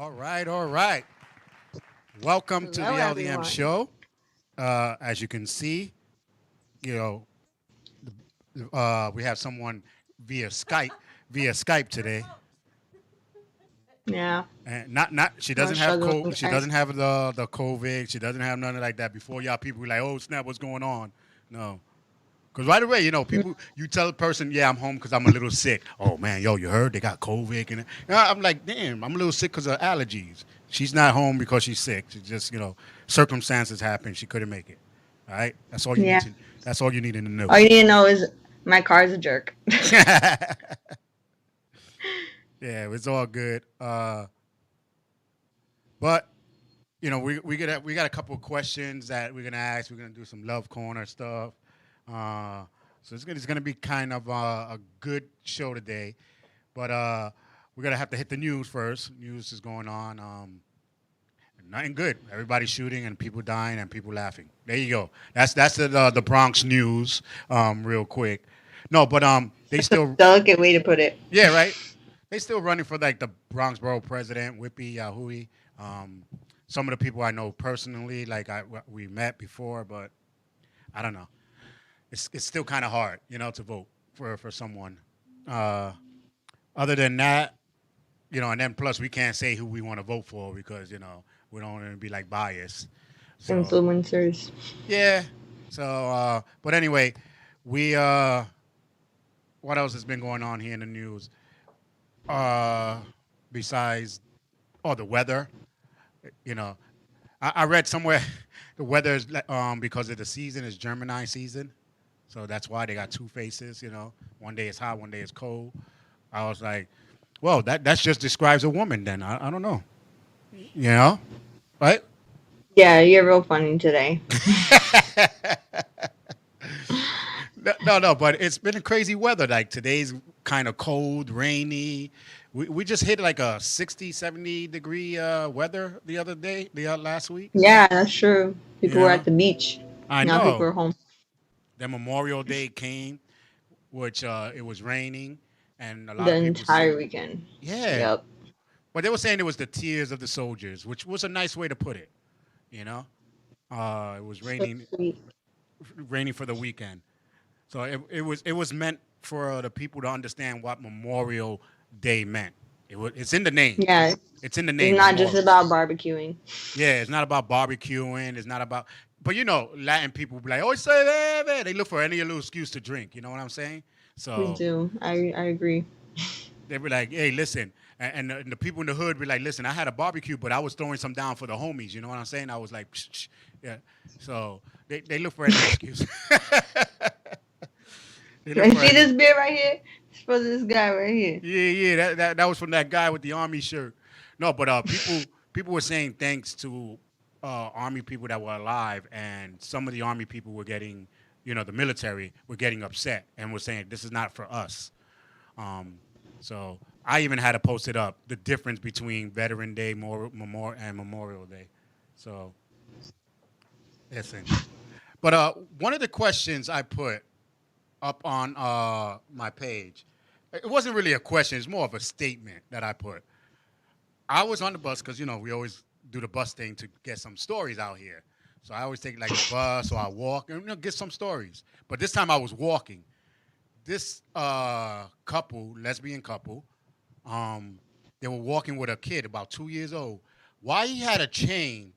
All right, all right. Welcome to Hello, the LDM everyone. Show. As you can see, you know, we have someone via Skype, via Skype today, Yeah, and not she we're doesn't have struggling, she guys. doesn't have the COVID. She doesn't have nothing like that. Before y'all people were like, oh snap, what's going on? No, because right away, people, you tell a person, yeah, I'm home because I'm a little sick. Oh man, yo, you heard they got COVID, and I'm like, damn, I'm a little sick because of allergies. She's not home because she's sick. She just, circumstances happen. She couldn't make it. All right, that's all you need Yeah. to. That's all you need to know. All you need to know is my car's a jerk. Yeah, it's all good. But we got a couple of questions that we're gonna ask. We're gonna do some love corner stuff. Uh, so it's gonna be kind of a good show today. But we're gonna have to hit the news first. News is going on. Nothing good. Everybody's shooting and people dying and people laughing. There you go. That's the Bronx news. Real quick. No, but they That's a still, delicate way to put it. yeah, right. They still running for like the Bronx Borough president, Whippy Yahui. Um, some of the people I know personally, like we met before, but I don't know. It's still kind of hard, to vote for someone. Uh, Other than that, and then plus we can't say who we want to vote for because we don't want to be like biased. So Influencers. yeah. So but anyway, we what else has been going on here in the news? Uh, Besides, the weather. You know, I read somewhere the weather is because of the season is Gemini season, so that's why they got two faces. One day it's hot, one day it's cold. I was like, well, that just describes a woman. Then I don't know. You know, right? Yeah, you're real funny today. No, but it's been a crazy weather. Like today's kind of cold, rainy. We just hit like a 60, 70 degree weather the other day, the last week. Yeah, that's true. You People were know, at the beach. I Now people know. are home Then Memorial Day came, which it was raining, and a lot the of people said, entire weekend. yeah. Yep. But they were saying it was the tears of the soldiers, which was a nice way to put it. You know, it was So sweet. raining for the weekend. So it was meant for the people to understand what Memorial Day meant. It's in the name. Yeah, It's in the it's name, not just Memorial. about barbecuing. Yeah, it's not about barbecuing. It's not about. But Latin people be like, "Oh, say that." They look for any little excuse to drink. You know what I'm saying? We So do. I agree. they be like, "Hey, listen," and the people in the hood be like, "Listen, I had a barbecue, but I was throwing some down for the homies." You know what I'm saying? I was like, psh, psh. Yeah. So they look for any excuse. They look You for see any. this beer right here? It's for this guy right here. Yeah. That was from that guy with the army shirt. No, but people were saying thanks to army people that were alive, and some of the army people were getting, the military were getting upset and were saying this is not for us. Um, so I even had to post it up the difference between Veteran Day, and Memorial Day. So listen, but one of the questions I put up on my page, it wasn't really a question; it's more of a statement that I put. I was on the bus because we always do the bus thing to get some stories out here. So I always take like the bus or I walk and get some stories. But this time I was walking. This couple, lesbian couple, um, they were walking with a kid about 2 years old. Why he had a chain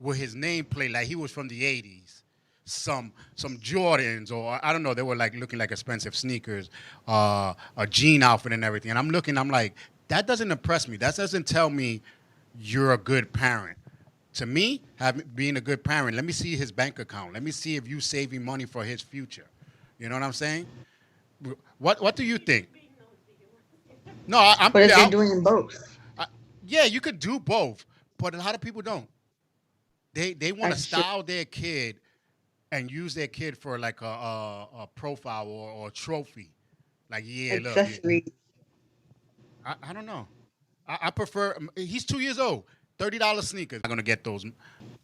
with his nameplate like he was from the '80s? Some Jordans or I don't know. They were like looking like expensive sneakers, a jean outfit and everything. And I'm looking. I'm like, that doesn't impress me. That doesn't tell me you're a good parent. To me, being a good parent, let me see his bank account. Let me see if you saving money for his future. You know what I'm saying? What do you think? No, I'm What if yeah, they're doing both? yeah. You could do both, but a lot of people don't. They want to That's true. style their kid and use their kid for like a profile or a trophy. Like, yeah, look, yeah. Accessories. I don't know. I prefer. He's 2 years old. $30 sneakers. I'm not gonna get those.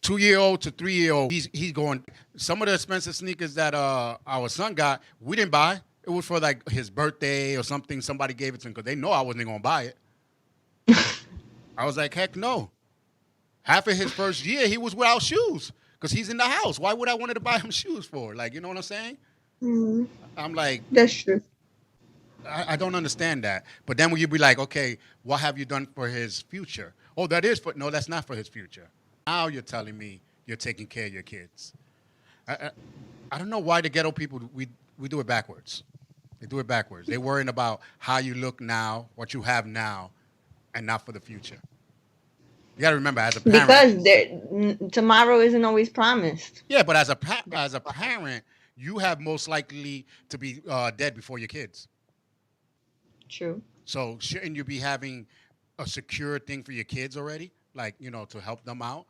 2 year old to 3 year old. He's going. Some of the expensive sneakers that our son got, we didn't buy. It was for like his birthday or something. Somebody gave it to him because they know I wasn't gonna buy it. I was like, heck no. Half of his first year, he was without shoes because he's in the house. Why would I wanted to buy him shoes for? Like, you know what I'm saying? Mm, I'm like, that's true. I don't understand that. But then when you be like, okay, what have you done for his future? Oh, that is for no, that's not for his future. Now you're telling me you're taking care of your kids. I, I, I don't know why the ghetto people we do it backwards. They do it backwards. They're worrying about how you look now, what you have now, and not for the future. You got to remember, as a parent, Because tomorrow isn't always promised. yeah, but as a That's as a why. parent, you have most likely to be dead before your kids. True. So shouldn't you be having a secure thing for your kids already, like to help them out,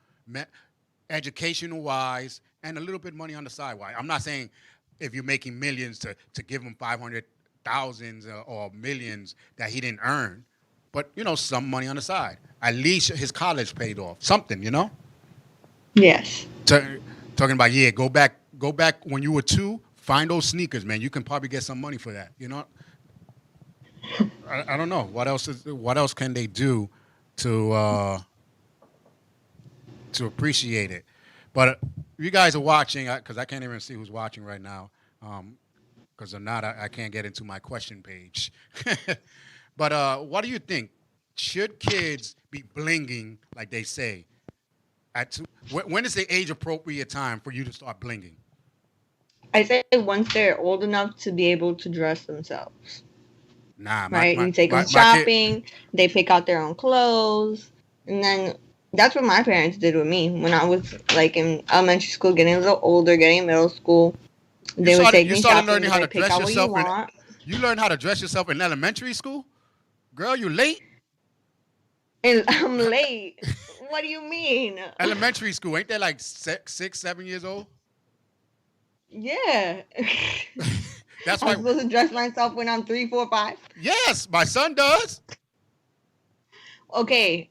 educational wise, and a little bit money on the side? Why? I'm not saying if you're making millions to give him 500,000 or millions that he didn't earn, but some money on the side. At least his college paid off something. Yes. Ta- Talking about, yeah, go back when you were two, find those sneakers, man. You can probably get some money for that. I don't know what else can they do to to appreciate it. But you guys are watching because I can't even see who's watching right now. Because if not, I can't get into my question page. But what do you think? Should kids be blinging like they say? When is the age appropriate time for you to start blinging? I say once they're old enough to be able to dress themselves, Nah, my right? my You take them my, my kid. shopping, they pick out their own clothes, and then that's what my parents did with me when I was like in elementary school, getting a little older, getting middle school. You They would started take you me started shopping, learning be how to like, pick dress out what you yourself, and want. you learned how to dress yourself in elementary school. Girl, you late. And I'm late. What do you mean? Elementary school, ain't they like 6, 7 years old? Yeah. That's I'm why. supposed to dress myself when I'm 3, 4, 5. Yes, my son does. Okay,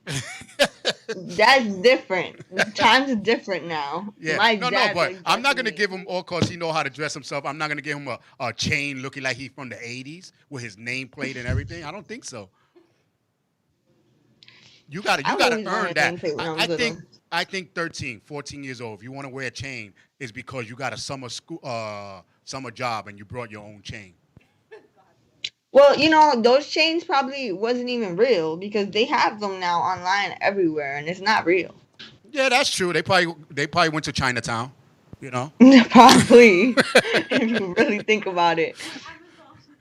that's different. Times are different now. Yeah, My no, dad's but like I'm not dressing gonna me. give him all cause he know how to dress himself. I'm not gonna give him a chain looking like he's from the '80s with his nameplate and everything. I don't think so. You I've gotta always earn wanted that. nameplate when I, I was I little. think I think 13, 14 years old. If you want to wear a chain, is because you got a summer job and you brought your own chain. Well, those chains probably wasn't even real because they have them now online everywhere, and it's not real. Yeah, that's true. They probably went to Chinatown. You know, Probably, if you really think about it,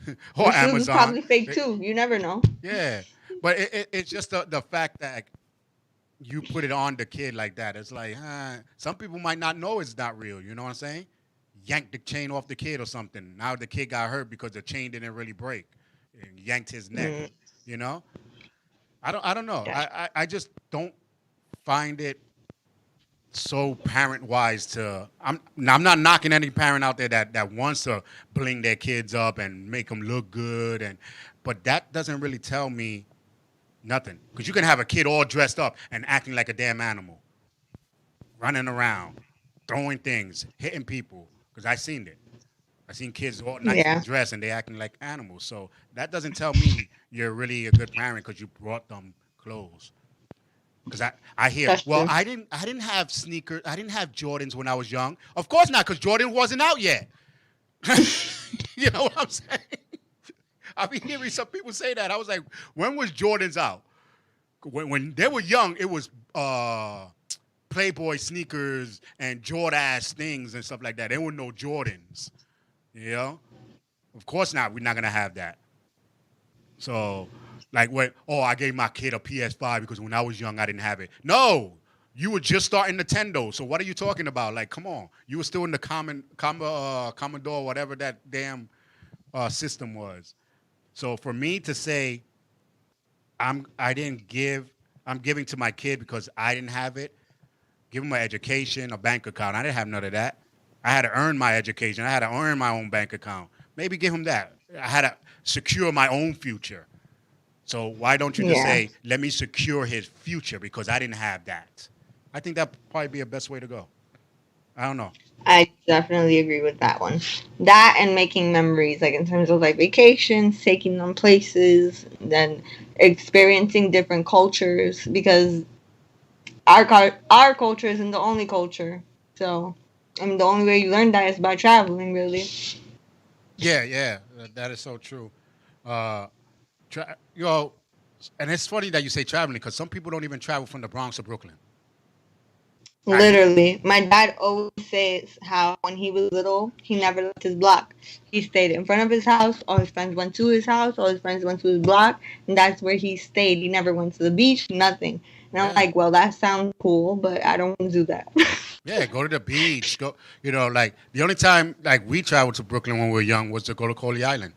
the or shoes is Amazon. probably fake They- too. You never know. yeah, but it's just the fact that you put it on the kid like that. It's like, some people might not know it's not real. You know what I'm saying? Yank the chain off the kid or something. Now the kid got hurt because the chain didn't really break and yanked his neck. Mm, You know? I don't know. that's I just don't find it so parent wise to I'm not knocking any parent out there that wants to bling their kids up and make them look good but that doesn't really tell me nothing because you can have a kid all dressed up and acting like a damn animal running around throwing things hitting people because I seen kids all nicely yeah, dressed and they acting like animals so that doesn't tell me you're really a good parent because you brought them clothes. Because I hear, that's well, true. I didn't have sneakers, I didn't have Jordans when I was young. Of course not, because Jordan wasn't out yet. You know what I'm saying? I've been hearing some people say that. I was like, when was Jordans out? When they were young, it was Playboy sneakers and Jordache things and stuff like that. There were no Jordans. You know? Of course not. We're not gonna have that. So, like, I gave my kid a PS5 because when I was young, I didn't have it. No, you were just starting Nintendo. So what are you talking about? Like, come on, you were still in the Commodore, whatever that damn system was. So for me to say I didn't give, I'm giving to my kid because I didn't have it. Give him an education, a bank account. I didn't have none of that. I had to earn my education. I had to earn my own bank account. Maybe give him that. I had to secure my own future. So why don't you just Yeah, say, let me secure his future because I didn't have that? I think that probably be a best way to go. I don't know. I definitely agree with that one. That and making memories, like in terms of like vacations, taking them places, then experiencing different cultures because our culture isn't the only culture. So, I mean, the only way you learn that is by traveling, really. Yeah, yeah, that is so true. Uh, you know, and it's funny that you say traveling because some people don't even travel from the Bronx to Brooklyn. I Literally, my dad always says how when he was little, he never left his block. He stayed in front of his house. All his friends went to his house. All his friends went to his block, and that's where he stayed. He never went to the beach, nothing. And I'm yeah, like, well, that sounds cool, but I don't want to do that. yeah. Go to the beach. Go. You know, like the only time like we traveled to Brooklyn when we were young was to go to Coley Island.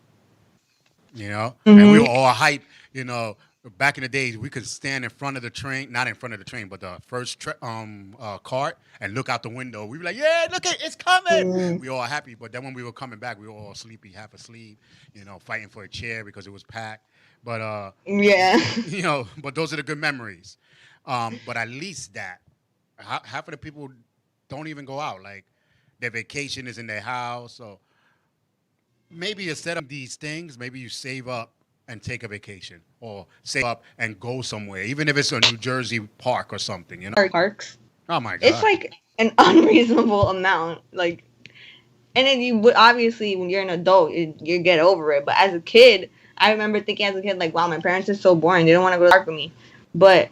You know, and we were hmm all hype. You know, back in the days, we could stand in front of the train, not in front of the train, but the first cart, and look out the window. We were like, "Yeah, look at it's coming!" We all happy. But then when we were coming back, we were all sleepy, half asleep. You know, fighting for a chair because it was packed. But Yeah. you know, but those are the good memories. But at least that half of the people don't even go out. Like their vacation is in their house. So maybe instead of these things, maybe you save up and take a vacation or save up and go somewhere, even if it's a New Jersey park or something, you know? Parks. Oh my It's God. like an unreasonable amount. Like, and then you would obviously when you're an adult, you get over it. But as a kid, I remember thinking as a kid, like, wow, my parents are so boring. They don't want to go to the park with me. But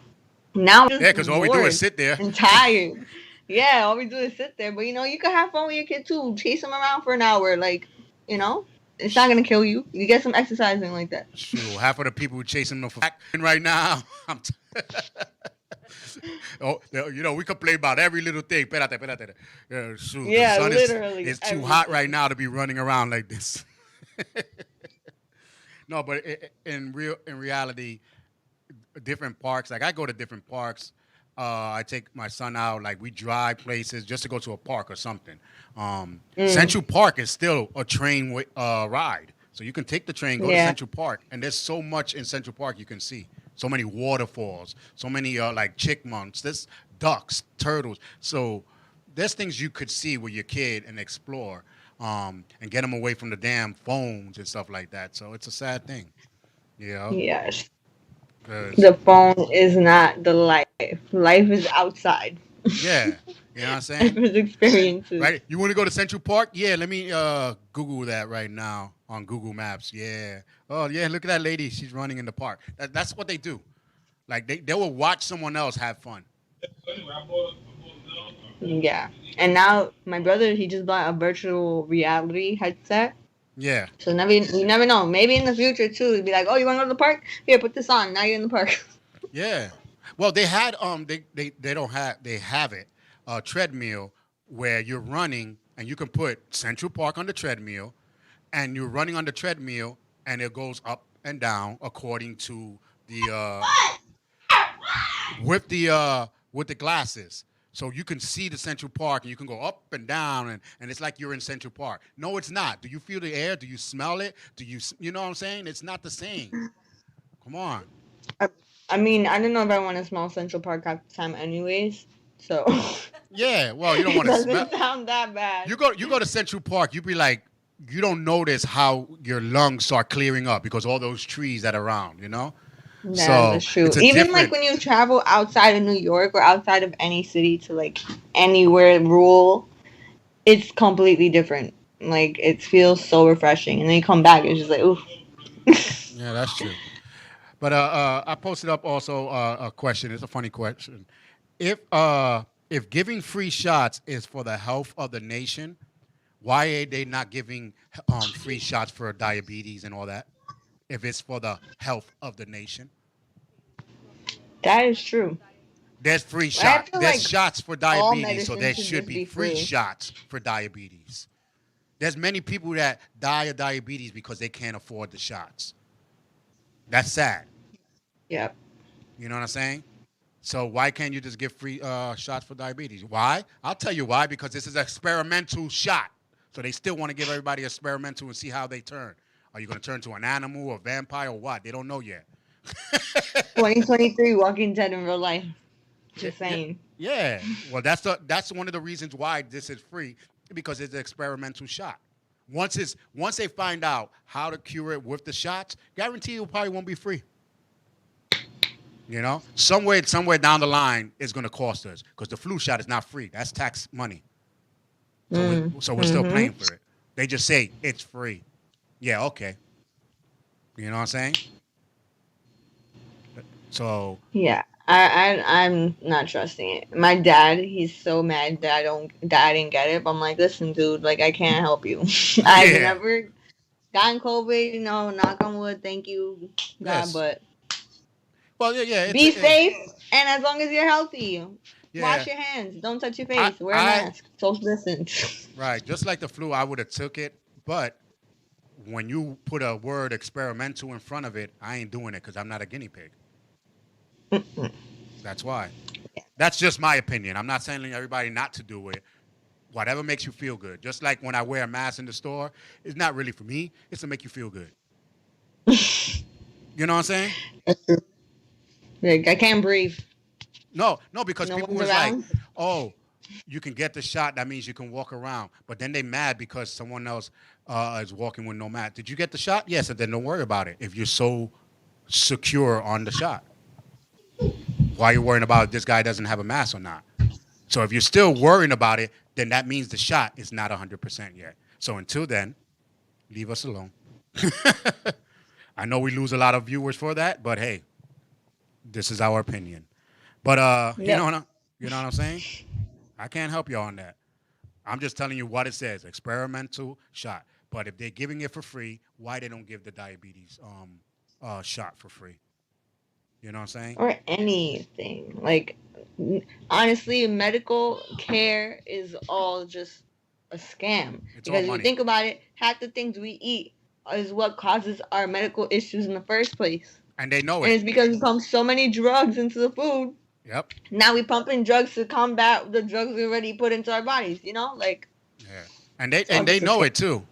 now I'm Yeah, just because all we do is bored sit there. and tired. Yeah, all we do is sit there. But you can have fun with your kid too. Chase them around for an hour. Like, you know, it's not gonna kill you. You get some exercising like that. Shoot, half of the people chasing them for back right now. Oh, you know, we complain about every little thing. Espérate, espérate. Shoot, the Yeah, sun literally is too hot right everything. now to be running around like this. No, but in reality, different parks. Like I go to different parks. I take my son out. Like we drive places just to go to a park or something. Mm, Central Park is still a train ride, so you can take the train, go to yeah, Central Park, and there's so much in Central Park you can see. So many waterfalls, so many like chickmunks, there's ducks, turtles. So there's things you could see with your kid and explore, and get them away from the damn phones and stuff like that. So it's a sad thing, you know, yes. because The phone is not the life. Life is outside. yeah, you know what I'm saying? Life is experiences. Right? You want to go to Central Park? Yeah, let me Google that right now on Google Maps. Yeah. Oh, yeah, look at that lady. She's running in the park. That's what they do. Like they will watch someone else have fun. Yeah. And now my brother he just bought a virtual reality headset. Yeah. So never you never know. Maybe in the future too, it'd be like, oh, you want to go to the park? Here, put this on. Now you're in the park. Yeah. Well, they had they don't have they have it a treadmill where you're running and you can put Central Park on the treadmill and you're running on the treadmill and it goes up and down according to the with the glasses. So you can see the Central Park and you can go up and down and it's like you're in Central Park. No, it's not. Do you feel the air? Do you smell it? You know what I'm saying? It's not the same. Come on. I, I mean, I don't know if I want to smell Central Park half the time, anyways. So Yeah, well, you don't it want to smell. doesn't sound that bad. You go to Central Park, you be like you don't notice how your lungs start clearing up because all those trees that are around, you know? Yeah, So that's true. it's a Even like different when you travel outside of New York or outside of any city to like anywhere rural, it's completely different. Like it feels so refreshing, and then you come back, it's just like ooh. yeah, that's true. But I posted up also a question. It's a funny question. If giving free shots is for the health of the nation, why are they not giving free shots for diabetes and all that? If it's for the health of the nation, That is true. I feel There's like shots for all diabetes, so medicine there should should just be be free free. shots for diabetes. There's many people that die of diabetes because they can't afford the shots. That's sad. Yep. You know what I'm saying? So why can't you just give free shots for diabetes? Why? I'll tell you why. Because this is an experimental shot. So they still want to give everybody experimental and see how they turn. Are you going to turn to an animal, a vampire, or what? They don't know yet. 2023 Walking Dead in real life. Yeah, Just yeah, saying. Yeah. Well, that's one of the reasons why this is free because it's an experimental shot. Once they find out how to cure it with the shots, guarantee you probably won't be free. You know, somewhere down the line it's going to cost us because the flu shot is not free. That's tax money. So we're still Mm-hmm. paying for it. They just say it's free. Yeah, okay. You know what I'm saying? So Yeah. I'm not trusting it. My dad, he's so mad that I didn't get it. But I'm like, listen, dude, like I can't help you. I've yeah, never gotten COVID, knock on wood, thank you, God, yes. but Well, yeah. be safe, and as long as you're healthy, wash Yeah. your hands, don't touch your I face, wear a I mask, social distance. right. Just like the flu, I would have took it, but when you put a word experimental in front of it, I ain't doing it because I'm not a guinea pig. That's why. That's just my opinion. I'm not telling everybody not to do it. Whatever makes you feel good. Just like when I wear a mask in the store, it's not really for me. It's to make you feel good. You know what I'm saying? Like I can't breathe. No, because No people one's was like, around. "Oh, you can get the shot. That means you can walk around." But then they mad because someone else is walking with no mask. Did you get the shot? Yes, and then don't worry about it. If you're so secure on the shot, why are you worrying about if this guy doesn't have a mask or not? So if you're still worrying about it, then that means the shot is not 100% yet. So until then, leave us alone. I know we lose a lot of viewers for that, but hey, this is our opinion. But Yep. you know what I'm saying? I can't help you on that. I'm just telling you what it says: experimental shot. But if they're giving it for free, why they don't give the diabetes shot for free? You know what I'm saying? Or anything. Like honestly, medical care is all just a scam. It's all Because if you money, think about it, half the things we eat is what causes our medical issues in the first place. and they know And it. it's because we pump so many drugs into the food. Yep. Now we pumping drugs to combat the drugs we already put into our bodies, Like Yeah. And they it's all and they just a know scam. it too.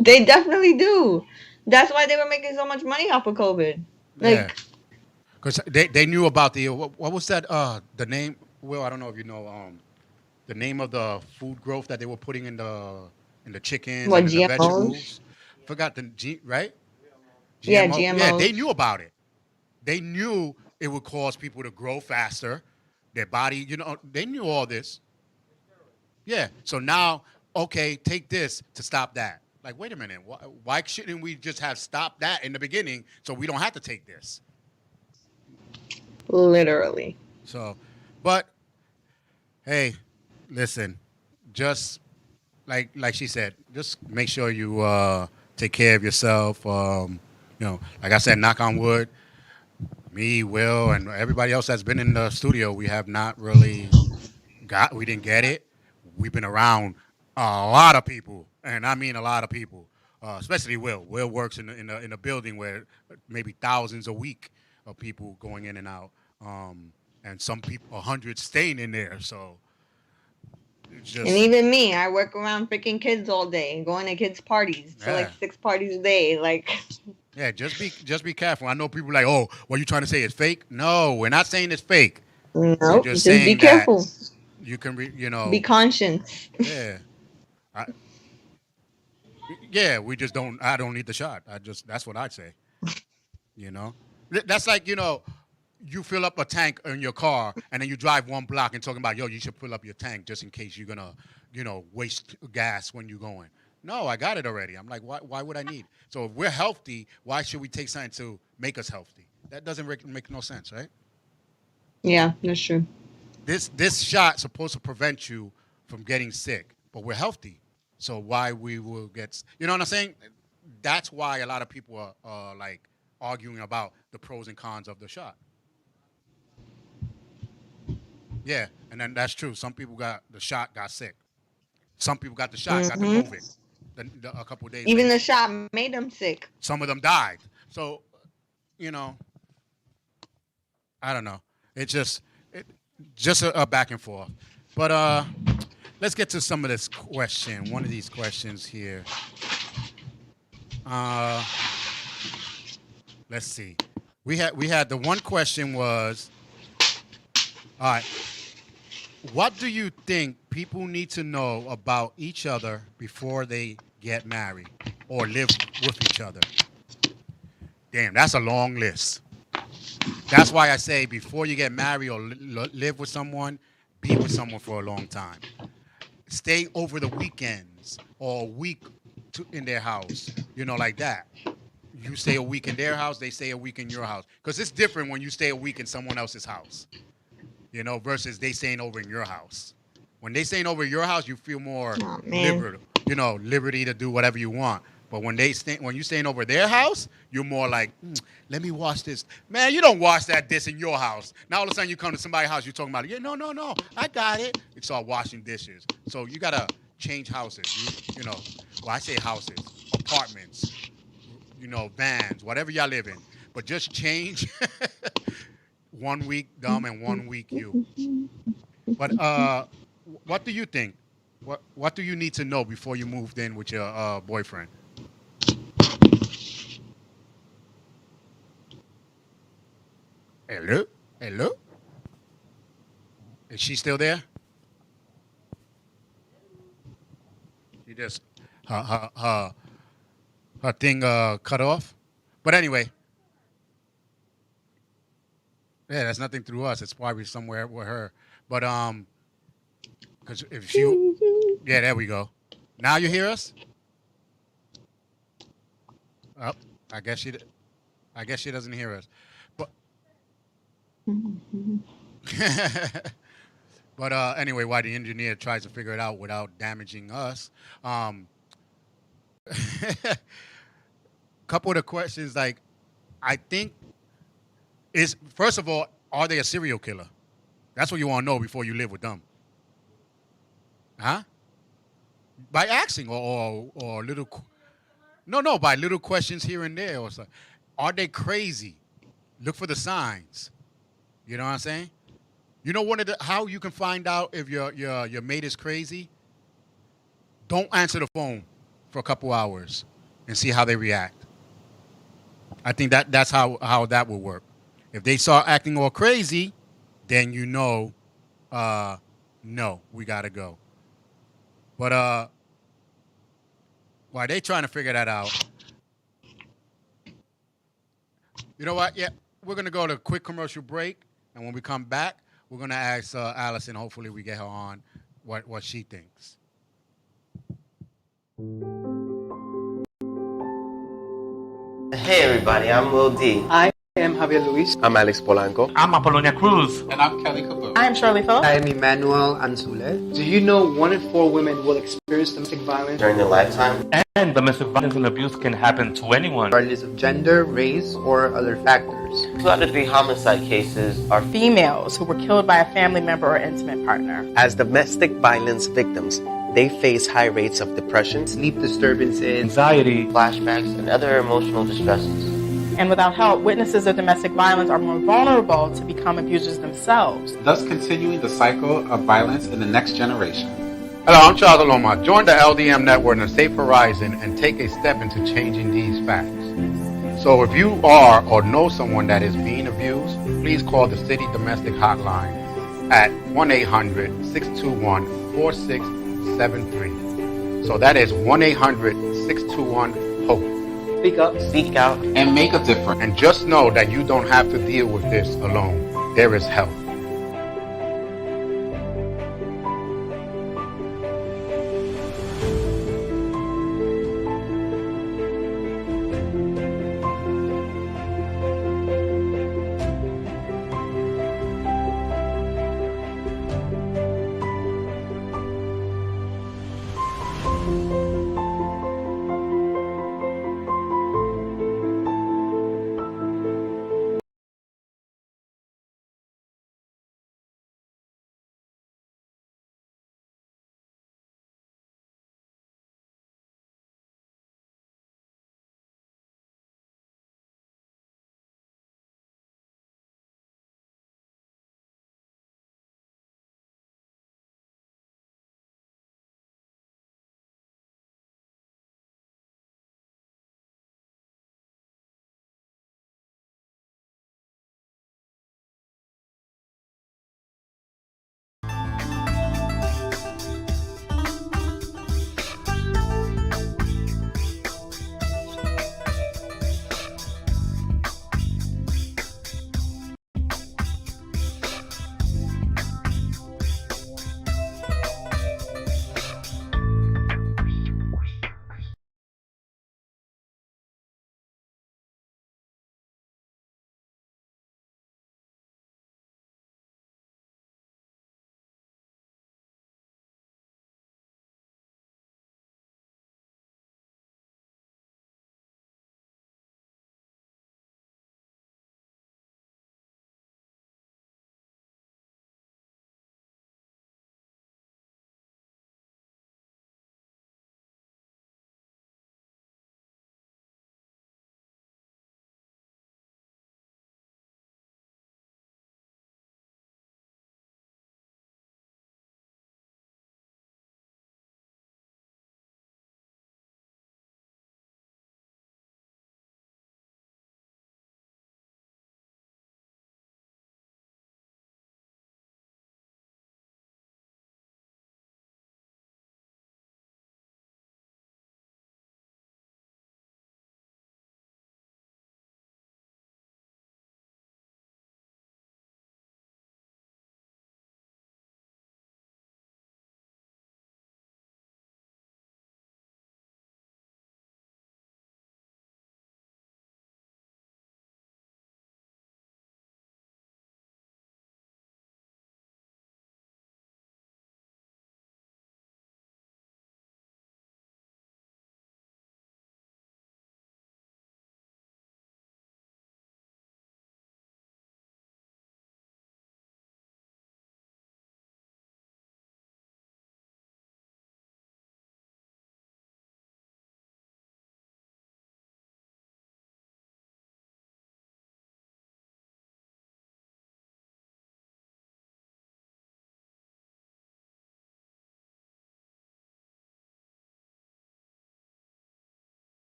They definitely do. That's why they were making so much money off of COVID. Yeah. Like Because they knew about the what was that the name? Well, I don't know if you know the name of the food growth that they were putting in the chickens what and in the GMOs? vegetables. Forgot the right Yeah, GMO. Yeah, they GMOs. knew about it. They knew it would cause people to grow faster. Their body, they knew all this. Yeah. So now, okay, take this to stop that. Like, wait a minute. Why shouldn't we just have stopped that in the beginning so we don't have to take this? Literally. So, but hey, listen, just like she said, just make sure you take care of yourself. Like I said, knock on wood. Me, Will, and everybody else that's been in the studio, we have not really we didn't get it. We've been around a lot of people, and I mean a lot of people, especially Will. Will works in a building where maybe thousands a week of people going in and out, and some people, hundreds staying in there. So it's And just even me, I work around freaking kids all day, going to kids' parties to like yeah. 6 parties a day. Like, Yeah, just be careful. I know people like, oh, what you trying to say is fake? No, we're not saying it's fake. We're nope, just just be saying that careful. you can, Be conscious. yeah, I, yeah. We just don't. I don't need the shot. That's what I'd say. You know, that's like you fill up a tank in your car and then you drive one block and talking about yo, you should fill up your tank just in case you're gonna waste gas when you're going. No, I got it already. I'm like, why would I need? So if we're healthy, why should we take something to make us healthy? That doesn't make no sense, right? Yeah, that's true. This shot supposed to prevent you from getting sick, but we're healthy. So why we will get? You know what I'm saying? That's why a lot of people are like arguing about the pros and cons of the shot. Yeah, and then that's true. Some people got the shot, got sick. Some people got the shot, got the Hmm. COVID. A couple of days Even later, the shot made them sick. some of them died. So you know, I don't know. It's just a back and forth. But let's get to some of this question. One of these questions here. Uh, let's see. We had the one question was all right. What do you think people need to know about each other before they get married or live with each other? Damn, that's a long list. That's why I say before you get married or live with someone, be with someone for a long time. Stay over the weekends or a week in their house, like that. You stay a week in their house, they stay a week in your house. Because it's different when you stay a week in someone else's house, versus they staying over in your house. When they staying over your house, you feel more Oh man. liberty to do whatever you want. But when you staying over their house, you're more like, let me wash this. Man, you don't wash that dish in your house. Now all of a sudden you come to somebody's house, you're talking about, yeah, no, no, no, I got it. You start washing dishes. So you gotta change houses. Well, I say houses, apartments, vans, whatever y'all live in. But just change 1 week them and 1 week you. But what do you think? What do you need to know before you moved in with your boyfriend? Hello, hello. Is she still there? She just her thing cut off. But anyway, yeah, that's nothing through us. It's probably somewhere with her. But because if she, yeah, there we go. Now you hear us? Oh, I guess she, I guess she doesn't hear us. But but anyway, while the engineer tries to figure it out without damaging us, couple of the questions like I think is first of all, are they a serial killer? That's what you want to know before you live with them, huh? By asking or little, no, by little questions here and there or something. Are they crazy? Look for the signs. You know what I'm saying? One of the how you can find out if your mate is crazy. Don't answer the phone for a couple hours and see how they react. I think that's how that will work. If they start acting all crazy, then uh, no, we gotta go. But while they trying to figure that out, you know what? Yeah, we're gonna go to a quick commercial break, and when we come back, we're gonna ask Allison. Hopefully, we get her on what she thinks. Hey everybody, I'm Lil D. I am Javier Luis. I'm Alex Polanco. I'm Apollonia Cruz. And I'm Kelly Caboose. I am Shirley Phillips. I am Emmanuel Anzule. Do you know 1 in 4 women will experience domestic violence During their lifetime, And domestic violence and abuse can happen to anyone. regardless of gender, race, or other factors? 2 out of 3 homicide cases are Females who were killed by a family member or intimate partner. As domestic violence victims, they face high rates of depression, Sleep disturbances, Anxiety. flashbacks and other emotional distresses. And without help, witnesses of domestic violence are more vulnerable to become abusers themselves. thus continuing the cycle of violence in the next generation. Hello, I'm Charles Aloma. Join the LDM network and Safe Horizon and take a step into changing these facts. So if you are or know someone that is being abused, please call the City Domestic Hotline at 1-800-621-4673. So that is 1-800-621-HOPE. speak up, Speak out. And make a difference. And just know that you don't have to deal with this alone. There is help.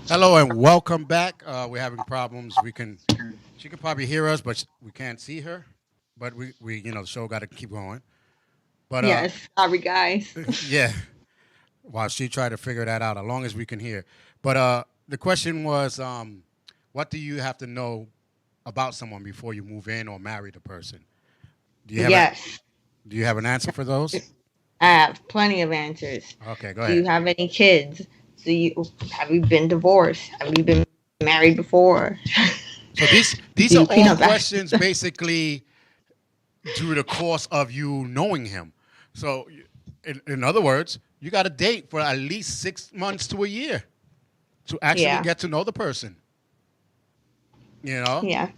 Hello and welcome back. We're having problems. She can probably hear us, but we can't see her. But the show got to keep going. But Yes, sorry guys. yeah, while she tried to figure that out, as long as we can hear. But the question was, what do you have to know about someone before you move in or marry the person? Do you have a, Yes, Do you have an answer for those? I have plenty of answers. Okay, go Do you ahead. have any kids? Have you been divorced? Have you been married before? So these Do are you clean all up after? questions basically through the course of you knowing him. So, in other words, you got to date for at least 6 months to a year to actually Yeah, get to know the person. You know, yeah.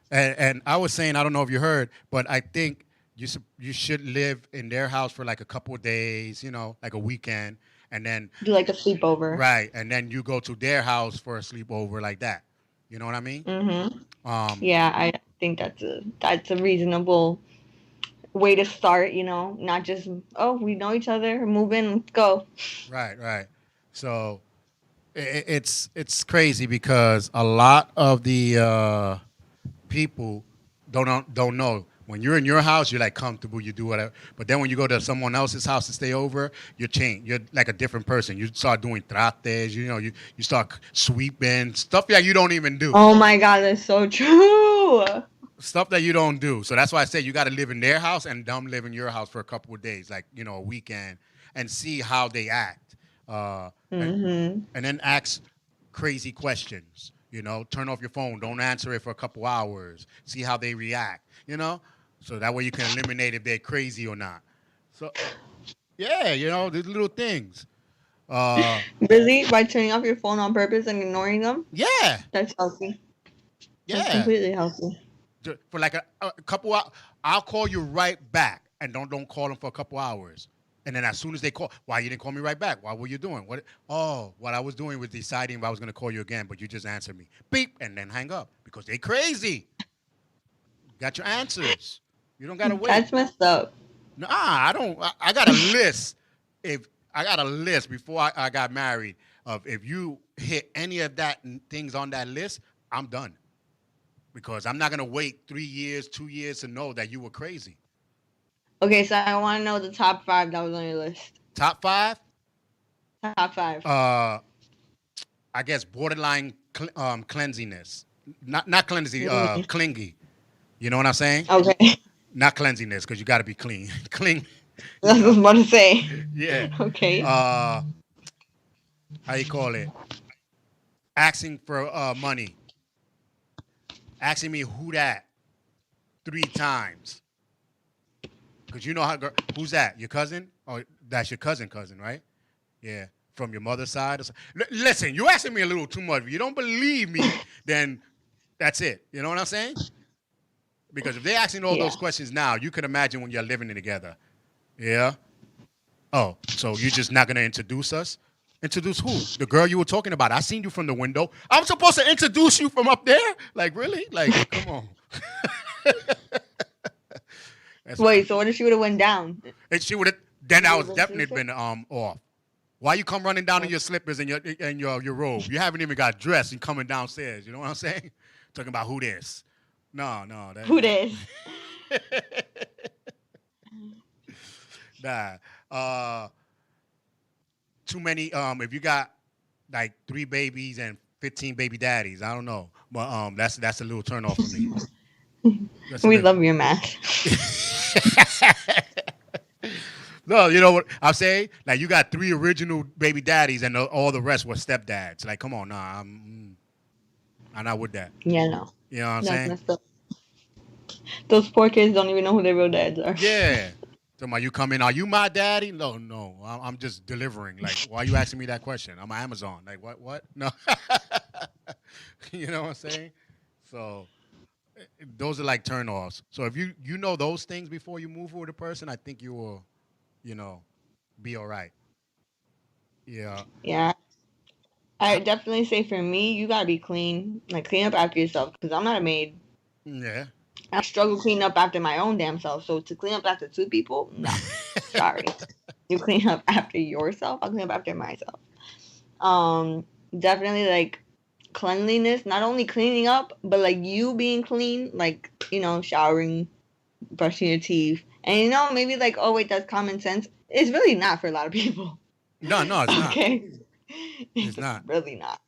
and I was saying, I don't know if you heard, but I think you should live in their house for like a couple of days. Like a weekend, and then Do like a sleepover. right, and then you go to their house for a sleepover like that. You know what I mean? Mm-hmm. Um, Yeah, I think that's a reasonable way to start. Not just we know each other, move in, let's go. right, right. So it's crazy because a lot of the people don't know. When you're in your house, you're like comfortable, you do whatever. But then when you go to someone else's house to stay over, you're changed. You're like a different person. You start doing trates, you start sweeping stuff that you don't even do. Oh my God, that's so true. Stuff that you don't do. So that's why I say you got to live in their house and them live in your house for a couple of days, like a weekend, and see how they act. And, Mm-hmm. and then ask crazy questions. Turn off your phone. Don't answer it for a couple hours. See how they react. So that way you can eliminate if they're crazy or not. So yeah, these little things. Uh, Really? By turning off your phone on purpose and ignoring them? yeah, That's healthy. That's yeah. completely healthy. For like a couple hours, I'll call you right back, and don't call them for a couple hours. And then as soon as they call, why you didn't call me right back? What were you doing? What? Oh, what I was doing was deciding if I was going to call you again, but you just answered me. Beep, and then hang up because they crazy. Got your answers. You don't got to wait. That's messed up. Nah, I don't. I got a list. If I got a list before I got married of if you hit any of that things on that list, I'm done. Because I'm not going to wait 3 years, 2 years to know that you were crazy. Okay, so I want to know the top 5 that was on your list. Top 5? Top 5. I guess borderline cleansiness. Not cleansy, clingy. You know what I'm saying? Okay. Not cleansiness, because you got to be clean. Clean. That's what I was about to say. Yeah. Okay. How you call it? Asking for money. Asking me who that 3 times. Because you know who's that? Your cousin? Oh, that's your cousin, right? Yeah. From your mother's side? Listen, you asking me a little too much. If you don't believe me, then that's it. You know what I'm saying? Because if they're asking all those questions now, you can imagine when you're living together. Yeah? Oh, so you're just not going to introduce us? Introduce who? The girl you were talking about. I seen you from the window. I'm supposed to introduce you from up there? Like, really? Like, come on. Wait, so what if she would have went down? And she would have. Then I was definitely been off. Why you come running down in your slippers and your robe? You haven't even got dressed and coming downstairs. You know what I'm saying? Talking about who this? No. Who this? Nah. Too many. If you got like 3 babies and 15 baby daddies, I don't know. But that's a little turn off for me. We love your math. No, you know what I'm saying? Like you got 3 original baby daddies and all the rest were stepdads. Like, come on, nah, I'm not with that. Yeah, no. You know what I'm That's saying? messed up. Those poor kids don't even know who their real dads are. Yeah. So, you come in, are you my daddy? No, I'm just delivering. Like, why are you asking me that question? I'm Amazon. Like, what? No. You know what I'm saying? So, those are like turn-offs. So, if you know those things before you move with a person, I think you will, be all right. Yeah. Yeah. I definitely say for me, you gotta be clean. Like, clean up after yourself. Because I'm not a maid. Yeah. I struggle cleaning up after my own damn self. So to clean up after 2 people, no. Sorry. You clean up after yourself. I'll clean up after myself. definitely like cleanliness, not only cleaning up, but like you being clean, like, showering, brushing your teeth. And maybe like, oh wait, that's common sense. It's really not for a lot of people. No, it's not. Okay. It's not. Really not.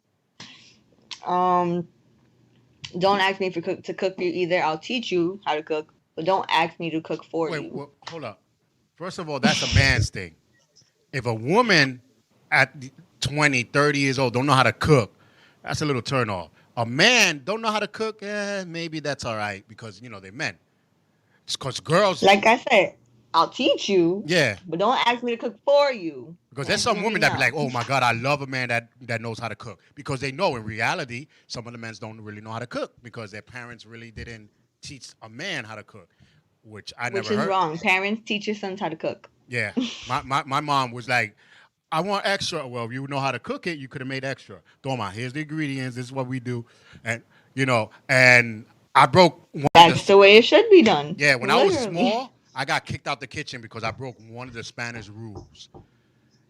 Don't ask me to cook for you either. I'll teach you how to cook, but don't ask me to cook for Wait, you. hold up. First of all, that's a man's thing. If a woman at 20, 30 years old don't know how to cook, that's a little turn off. A man don't know how to cook, maybe that's all right because, they're men. Because girls, Like I said, I'll teach you. yeah, But don't ask me to cook for you. because there's some women that be like, oh my God, I love a man that knows how to cook. Because they know in reality, some of the men don't really know how to cook because their parents really didn't teach a man how to cook, which I never heard. Which is wrong. Parents teach your sons how to cook. Yeah. My mom was like, I want extra. Well, if you know how to cook it, you could have made extra. Toma, here's the ingredients. This is what we do. And, and I broke one. That's the way it should be done. Yeah, when I was Literally. small, I got kicked out the kitchen because I broke one of the Spanish rules.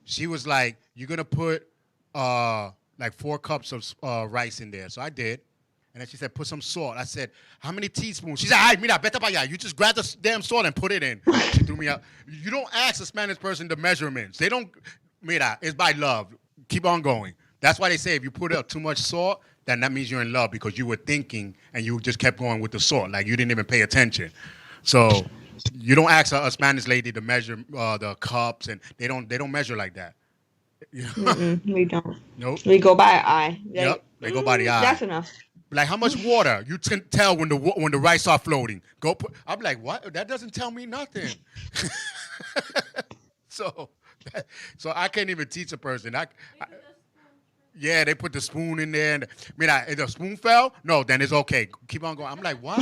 She was like, you're going to put like 4 cups of rice in there. So I did. And then she said, put some salt. I said, how many teaspoons? She said, ay, mira, vete para allá. You just grab the damn salt and put it in. She threw me out. You don't ask a Spanish person the measurements. They don't, mira, it's by love. Keep on going. That's why they say if you put up too much salt, then that means you're in love because you were thinking and you just kept going with the salt. Like you didn't even pay attention. So you don't ask a Spanish lady to measure the cups, and they don't measure like that. We don't. Nope. We go by eye. Yep. They go by the eye. That's enough. Like how much water? You can tell when the rice are floating. I'm like, what? That doesn't tell me nothing. So I can't even teach a person. Yeah, they put the spoon in there. And, if the spoon fell, no, then it's okay. Keep on going. I'm like, what?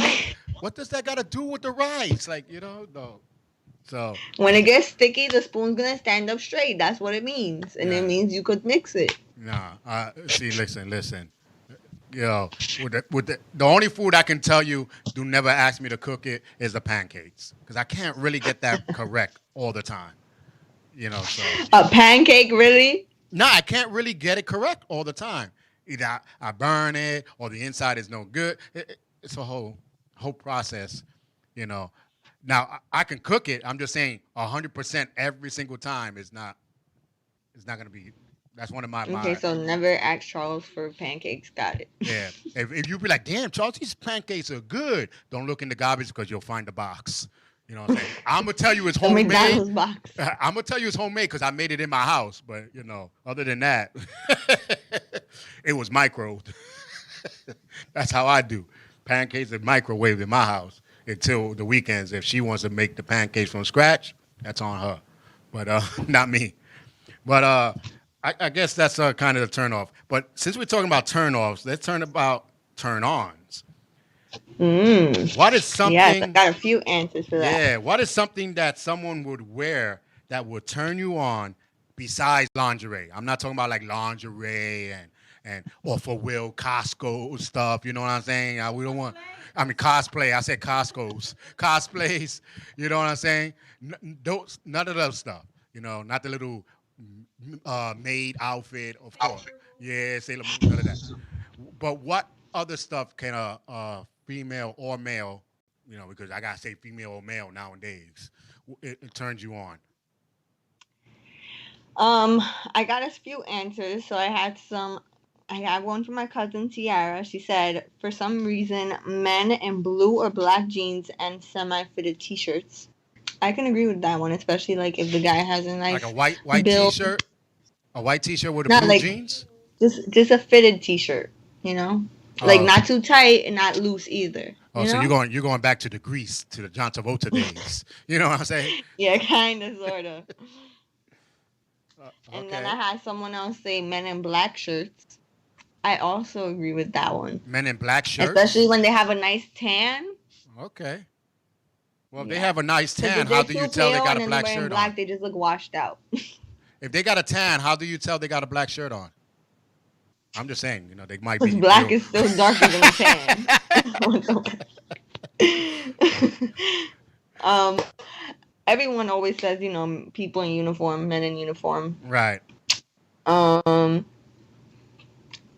What does that got to do with the rice? Like, no. So when it gets sticky, the spoon's gonna stand up straight. That's what it means, and it means you could mix it. Nah. See, listen. With the only food I can tell you, do never ask me to cook it, is the pancakes, because I can't really get that correct all the time. So a pancake, really? No, I can't really get it correct all the time. Either I burn it or the inside is no good. It's a whole process, Now I can cook it. I'm just saying 100% every single time is not. It's not gonna be. That's one of my. Okay, so never ask Charles for pancakes. Got it. Yeah. If you be like, damn, Charles, these pancakes are good. Don't look in the garbage because you'll find the box. You know what I'm saying? I'm gonna tell you it's homemade. McDonald's box. I'm gonna tell you it's homemade because I made it in my house. But other than that, it was microwaved. That's how I do. Pancakes are microwaved in my house until the weekends. If she wants to make the pancakes from scratch, that's on her. But not me. But I guess that's kind of the turn-off. But since we're talking about turn-offs, let's about turn-ons. What is something? Yes, I got a few answers for that. Yeah, what is something that someone would wear that would turn you on besides lingerie? I'm not talking about like lingerie and or for Will Costco stuff. You know what I'm saying? We don't want. I mean cosplay. I said Costco's cosplays. You know what I'm saying? None of those stuff. Not the little maid outfit of course. Yeah, Sailor Moon. None of that. But what other stuff can a female or male, because I gotta say female or male nowadays, it turns you on? I got a few answers. So I had one from my cousin Tiara. She said, for some reason, men in blue or black jeans and semi-fitted t-shirts. I can agree with that one, especially like if the guy has a nice like a white build. t-shirt, a white t-shirt with Not blue like- jeans. Just a fitted t-shirt, like not too tight and not loose either. Oh, so you're going back to the Greece, to the John Travolta days. You know what I'm saying? Yeah, kind of, sort of. And Okay. then I had someone else say men in black shirts. I also agree with that one. Men in black shirts. Especially when they have a nice tan. Okay. Well, if Yeah. they have a nice 'Cause tan, if how they're do you too tell they pale got and a then black they're wearing shirt black, on? they just look washed out. If they got a tan, how do you tell they got a black shirt on? I'm just saying, they might Because be black real- is still darker than tan. Everyone always says, people in uniform, men in uniform. right.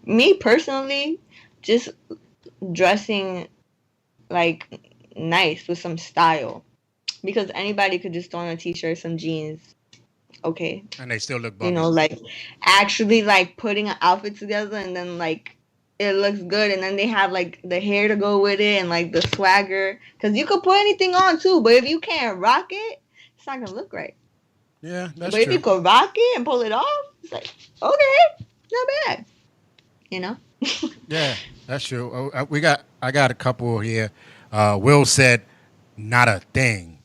Me personally, just dressing like nice with some style, because anybody could just throw on a t-shirt, some jeans, okay, And they still look you bummy. know, like actually like putting an outfit together and then like it looks good, and then they have like the hair to go with it and like the swagger, because you could put anything on too, but if you can't rock it, it's not gonna look right. Yeah, that's But if you true. could rock it and pull it off, it's like, okay, not bad, you know. Yeah, that's true. I got a couple here. Will said, "Not a thing.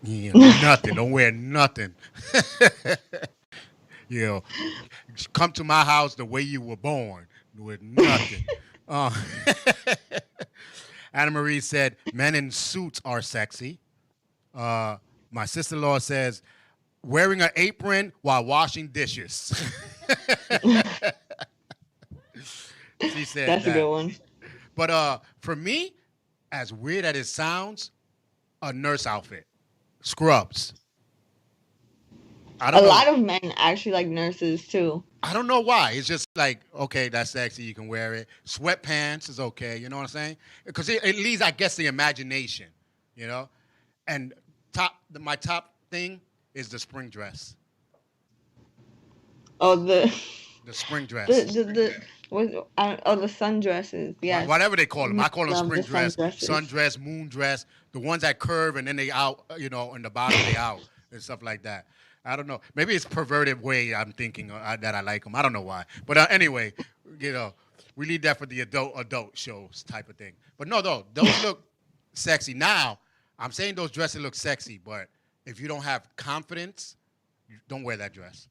You know, nothing. Don't wear nothing. You know, come to my house the way you were born with nothing." Uh, Anna Marie said, "Men in suits are sexy." My sister-in-law says, "Wearing an apron while washing dishes." She said That's a good that. one. But for me, as weird as it sounds, a nurse outfit, scrubs. I A don't know. lot of men actually like nurses too. I don't know why. It's just like, okay, that's sexy. You can wear it. Sweatpants is okay. You know what I'm saying? Because it leaves, I guess, the imagination. You know. And my top thing is the spring dress. Oh, the The spring the dress. the what? Oh, the sundresses. Yes, Whatever they call them. I call them love the spring dress, sundresses. sun dress, moon dress, the ones that curve and then they out, in the bottom they out and stuff like that. I don't know. Maybe it's perverted way I'm thinking that I like them. I don't know why. But anyway, we leave that for the adult shows type of thing. But no, those look sexy. Now, I'm saying those dresses look sexy, but if you don't have confidence, don't wear that dress.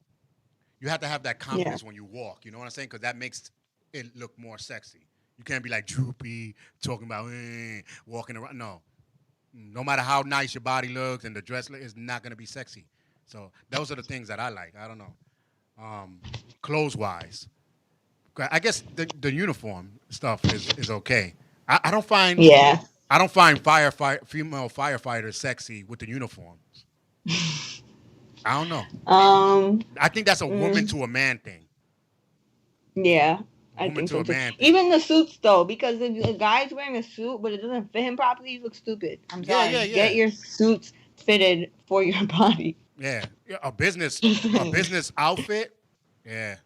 You have to have that Yeah. confidence when you walk. You know what I'm saying? Because that makes it look more sexy. You can't be like droopy, talking about walking around. No matter how nice your body looks and the dress is not gonna be sexy. So those are the things that I like. I don't know. Clothes wise, I guess the uniform stuff is okay. I don't find Yeah. female firefighters sexy with the uniforms. I don't know. Um. I think that's a woman mm, to a man thing. yeah. I Woman think to so a too. man thing. Even the suits though, because if a guy's wearing a suit but it doesn't fit him properly, you look stupid. I'm Yeah, yeah, sorry. yeah. Get your suits fitted for your body. Yeah, Just a saying. business outfit. Yeah,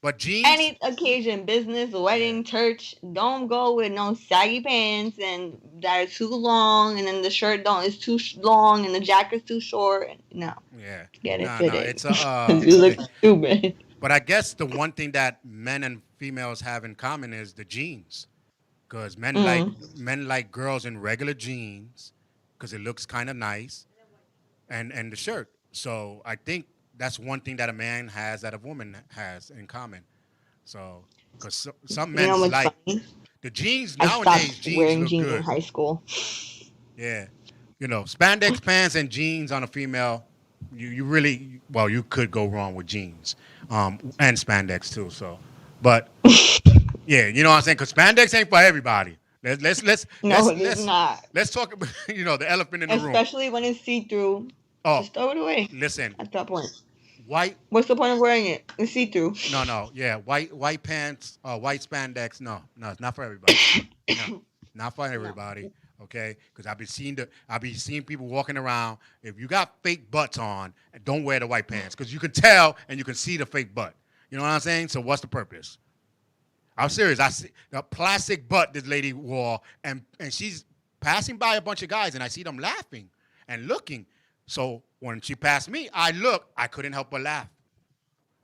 but jeans. Any occasion, business, Yeah, wedding, church, don't go with no saggy pants and that are too long, and then the shirt don't is too long, and the jacket's too short. No, yeah. get it No, fitted. it's a You look thing. stupid. But I guess the one thing that men and females have in common is the jeans, because Mm. men like girls in regular jeans, because it looks kind of nice, and the shirt. So I think that's one thing that a man has that a woman has in common. So, because some You know men's what's like funny? the jeans I nowadays, stopped jeans wearing look jeans in good. high school. Yeah. Spandex pants and jeans on a female, you really, well, you could go wrong with jeans, and spandex too. So, but yeah, you know what I'm saying? Because spandex ain't for everybody. No, it is not. Let's talk about the elephant in the room. Especially when it's see through. Oh, Just throw it away listen, at that point. white. What's the point of wearing it? It's see through. No, yeah, white pants, white spandex. No, it's not for everybody. No, not for everybody. Okay, because I be seeing people walking around. If you got fake butts on, don't wear the white pants because you can tell and you can see the fake butt. You know what I'm saying? So what's the purpose? I'm serious. I see the plastic butt this lady wore, and she's passing by a bunch of guys, and I see them laughing and looking. So when she passed me, I couldn't help but laugh.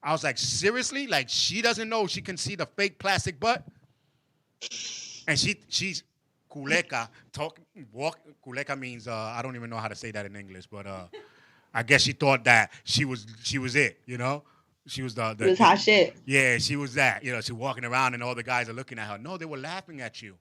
I was like, seriously? Like she doesn't know she can see the fake plastic butt? And she's kuleka, kuleka means I don't even know how to say that in English, but I guess she thought that she was it, She was It was hot shit. yeah, she was that. She walking around and all the guys are looking at her. No, they were laughing at you.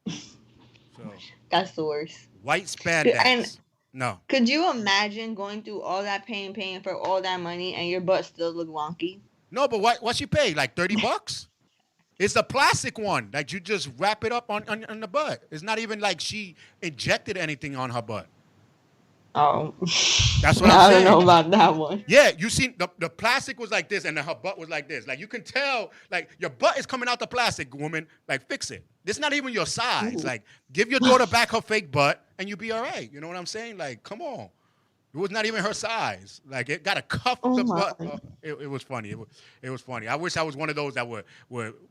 So That's the worst. white And spandex. No. could you imagine going through all that pain, paying for all that money, and your butt still look wonky? No, but what she paid? Like $30? It's a plastic one. Like you just wrap it up on the butt. It's not even like she injected anything on her butt. Oh, That's what I'm I don't know saying. about that one. Yeah, you seen the plastic was like this and then her butt was like this. Like you can tell, like your butt is coming out the plastic, woman. Like fix it. This not even your size. Ooh. Like give your daughter back her fake butt and you be all right. You know what I'm saying? Like come on. It was not even her size. Like it got to cuff Oh the my. butt. It was funny. It was funny. I wish I was one of those that would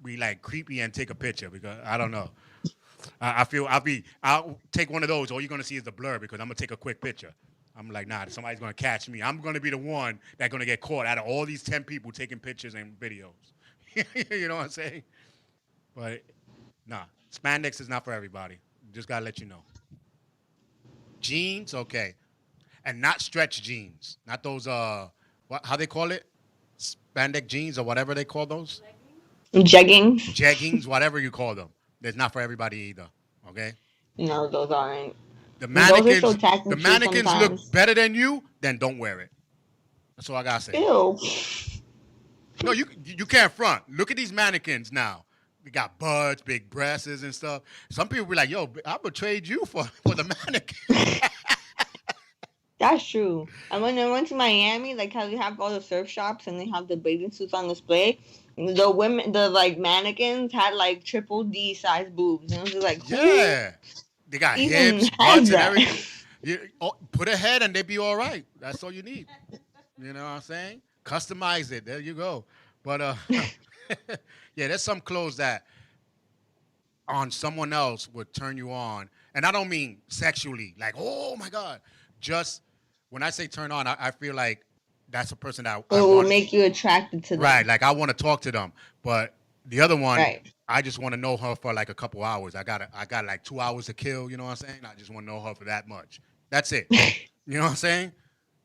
be like creepy and take a picture because I don't know. I feel I'll take one of those. All you're gonna see is the blur because I'm gonna take a quick picture. I'm like, nah, somebody's gonna catch me. I'm gonna be the one that's gonna get caught out of all these 10 people taking pictures and videos. You know what I'm saying? But nah, spandex is not for everybody. Just gotta let you know. Jeans, okay, and not stretch jeans, not those how they call it, spandex jeans or whatever they call those. Jeggings? Jeggings, whatever you call them. It's not for everybody either. Okay. No, those aren't. The Those are so mannequins, tacky the mannequins look sometimes. better than you, then don't wear it. That's all I gotta say. Ew. No, you can't front. Look at these mannequins now. They got buds, big breasts and stuff. Some people be like, "Yo, I would trade you for the mannequin." That's true. And when I went to Miami, like how they have all the surf shops and they have the bathing suits on display, the women, the like mannequins had like triple D size boobs, and it was just like, who Yeah, they got even hips, has butts, and that? everything. Put a head and they be all right. That's all you need. You know what I'm saying? Customize it. There you go. But yeah, there's some clothes that on someone else would turn you on, and I don't mean sexually. Like, oh my god, just when I say turn on, I feel like that's a person that It I will want. make you attracted to them. Right, like I want to talk to them. But the other one, Right. I just want to know her for like a couple hours. I got like 2 hours to kill. You know what I'm saying? I just want to know her for that much. That's it. You know what I'm saying?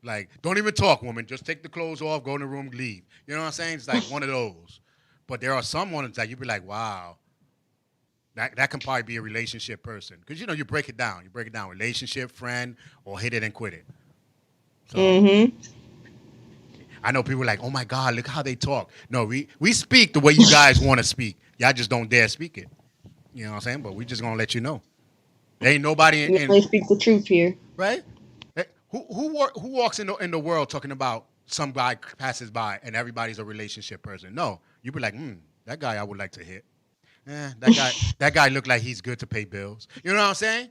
Like, don't even talk, woman. Just take the clothes off, go in the room, leave. You know what I'm saying? It's like one of those. But there are some ones that you'd be like, wow, that can probably be a relationship person. Because, you know, you break it down. You break it down, relationship, friend, or hit it and quit it. So I know people are like, oh, my God, look how they talk. No, we speak the way you guys want to speak. Y'all just don't dare speak it. You know what I'm saying? But we just going to let you know. There ain't nobody We only speak the truth here. right? Who walks in the world talking about some guy passes by and everybody's a relationship person? No, you be like, that guy I would like to hit. That guy look like he's good to pay bills. You know what I'm saying?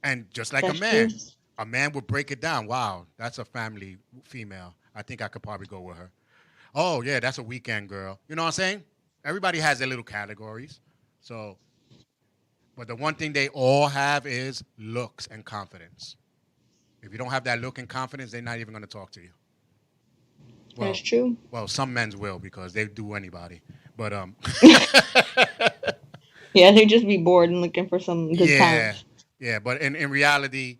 And just like That's a true. man would break it down. Wow, that's a family female. I think I could probably go with her. Oh yeah, that's a weekend girl. You know what I'm saying? Everybody has their little categories. So, but the one thing they all have is looks and confidence. If you don't have that look and confidence, they're not even going to talk to you. Well, That's true. well, some men's will because they do anybody. But Yeah, they just be bored and looking for some good yeah, times. yeah. But in reality,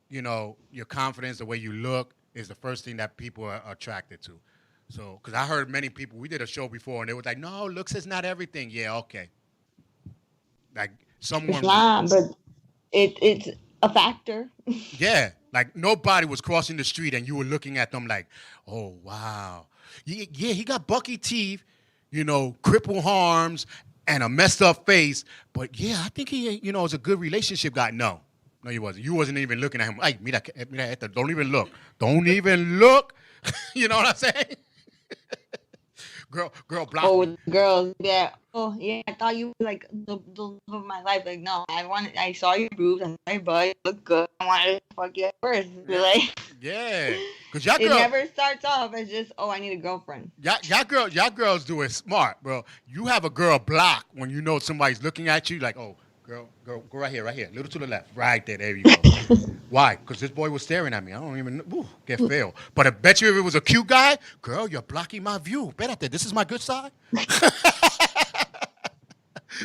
you know, your confidence, the way you look, is the first thing that people are attracted to. So, because I heard many people, we did a show before, and they was like, "No, looks is not everything." Yeah, okay. Like It's someone, not, but it's a factor. yeah, like nobody was crossing the street and you were looking at them like, oh, wow. Yeah, he got bucky teeth, you know, crippled arms and a messed up face. But yeah, I think he, you know, is a good relationship guy. No, you wasn't. You wasn't even looking at him. Hey, mira, don't even look. Don't even look. You know what I'm saying? Girl, block Oh, me. with girls, yeah. Oh, yeah. I thought you were like the love of my life. Like, no, I saw your boobs and my butt. You look good. I wanted to fuck you at first. Like, Yeah, because y'all it girl, never starts off as just, oh, I need a girlfriend. y'all girls do it smart, bro. You have a girl block when you know somebody's looking at you, like, oh, girl, go right here, a little to the left, right there, there you go. Why? Because this boy was staring at me. I don't even get failed. But I bet you if it was a cute guy, girl, you're blocking my view. Espérate, this is my good side.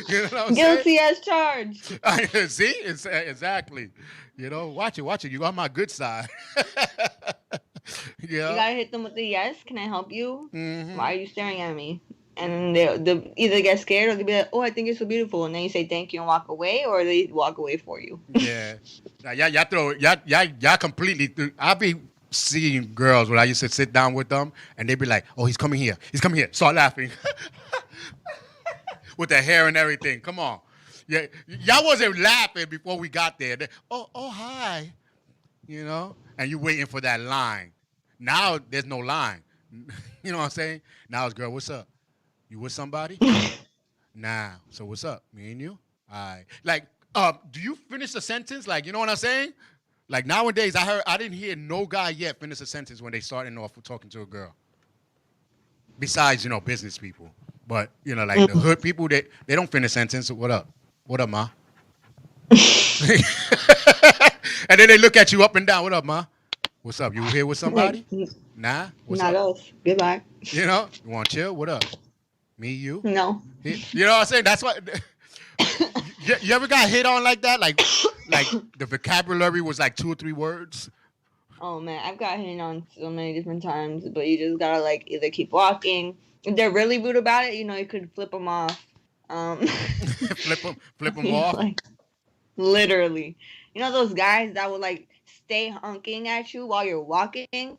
You know what I'm saying? Guilty as charged. See, exactly. You know, watch it. You on my good side. You Yeah. gotta hit them with the yes. Can I help you? Mm-hmm. Why are you staring at me? And they either get scared or they be like, oh, I think you're so beautiful. And then you say thank you and walk away, or they walk away for you. Yeah. Now, y'all completely. I be seeing girls when I used to sit down with them, and they be like, "Oh, he's coming here. Start laughing with their hair and everything. Come on, yeah. Y'all wasn't laughing before we got there. Oh, hi. you know, and you waiting for that line. Now there's no line. You know what I'm saying? Now it's girl, what's up? You with somebody? Nah. So what's up? Me and you? All right. Like, do you finish a sentence? Like, you know what I'm saying? Like nowadays, I didn't hear no guy yet finish a sentence when they starting off with talking to a girl. Besides, business people. But like the hood people, they don't finish a sentence. What up? What up, ma? And then they look at you up and down. What up, ma? What's up? You here with somebody? Like, Nah. What's not up? us. Goodbye. You want to chill? What up? Me, you? No. You know what I'm saying? That's what. You ever got hit on like that? Like the vocabulary was like 2 or 3 words. Oh man, I've got hit on so many different times, but you just gotta like either keep walking. If they're really rude about it, you could flip them off. Flip them off. Like, literally, those guys that will like stay honking at you while you're walking.